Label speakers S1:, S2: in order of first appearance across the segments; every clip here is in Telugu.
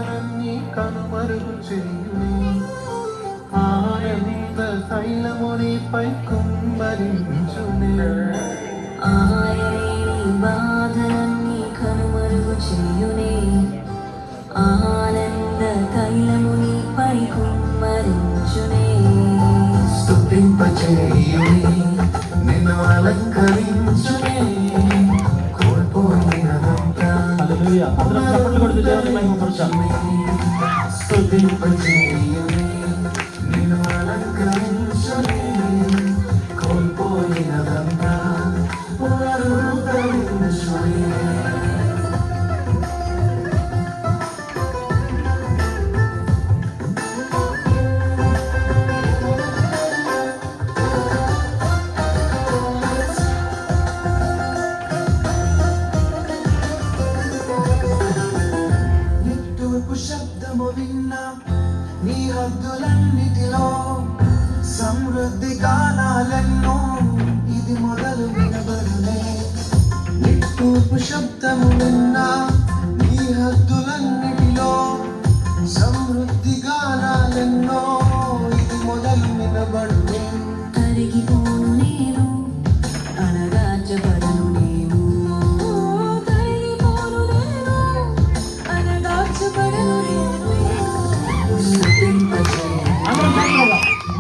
S1: బాధలన్నీ కనుమరుగు చేయునే ఆనంద తైలమునిపై కుమ్మరించునే
S2: ఆయనే బాధలన్నీ కనుమరుగు చేయునే ఆనంద తైలమునిపై కుమ్మరించునే
S1: స్తుతింపచేయునే నిన్ను అలంకరించునే కోల్పోయినదంతా
S3: హల్లెలూయా. అందరం చప్పట్లు కొడుతూ దేవుని మహిమపరచాలి.
S1: స్తుతింపచేయునే నిన్ను అలంకరించునే కోల్పోయినదంతా పునరుద్ధరించునే శబ్దము విన్నా నీ హద్దులన్నిటిలో సమృద్ధి గానాలెన్నో ఇది మొదలు వినబడునే నిట్టూర్పు శబ్దము విన్నా నీ హద్దులన్నిటిలో సమృద్ధి గానాలెన్నో ఇది మొదలు వినబడునే
S2: కరిగిపోను నేను అనగార్చబడను నేను కరిగిపోను నేను అనగార్చబడను నేను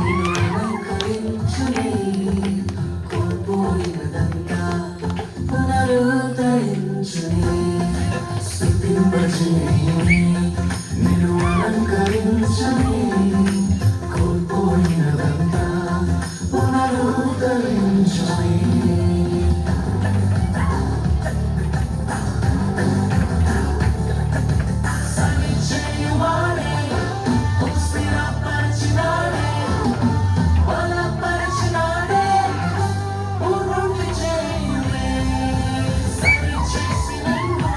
S2: నిన్ను అలంకరించునే కోల్పోయినదంతా పునరుద్ధరించునే
S1: స్తుతింపచేయునే నిన్ను అలంకరించునే కోల్పోయినదంతా పునరుద్ధరించునే సరిచేయువాడే స్థిరపరచినాడే బలపరచినాడే పూర్ణుడి చేయునే సరిచేసి నన్ను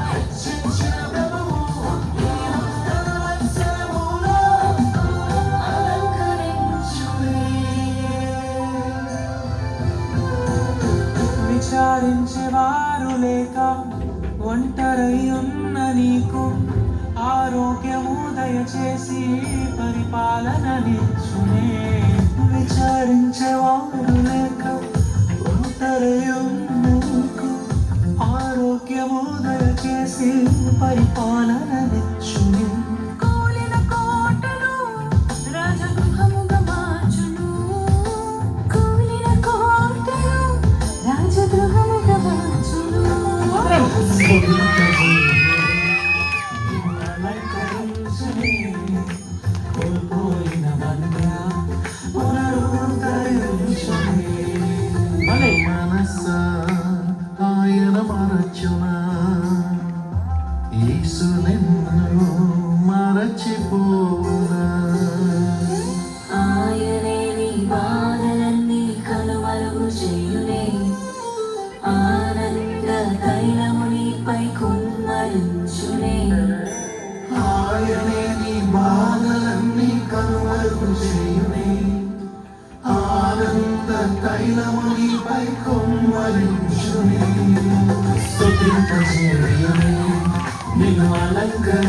S1: హెచ్చించిన ప్రభువు ఈ నూతన వత్సరములో అలంకరించునే
S4: విచారించేవారు లేక ఒంటరై ఉన్న నీకు ఆరోగ్యము దయచేసి పరిపాలననిచ్చునే విచారించేవారు లేక ఒంటరై ఉన్న నీకు ఆరోగ్యము దయచేసి పరిపాలననిచ్చునే
S2: కూలిన కోటను రాజగృహముగా మార్చును కూలిన కోటను రాజగృహముగా మార్చును
S1: అలంకరించునే కోల్పోయినదంతా పునరుద్ధరించునే మనసా ఆయన మరచునా యేసు నిన్ను మరచిపోవునా
S2: ఆయనే నీ బాధలన్నీ కనుమరుగు చేయునే ఆనంద తైలమునిపై కుమ్మరించునే
S1: ఆయనే నీ బాధలన్నీ కనుమరుగు చేయునే ఆనంద తైలమునిపై కుమ్మరించునే స్తుతింపచేయునే నిన్ను అలంకరించునే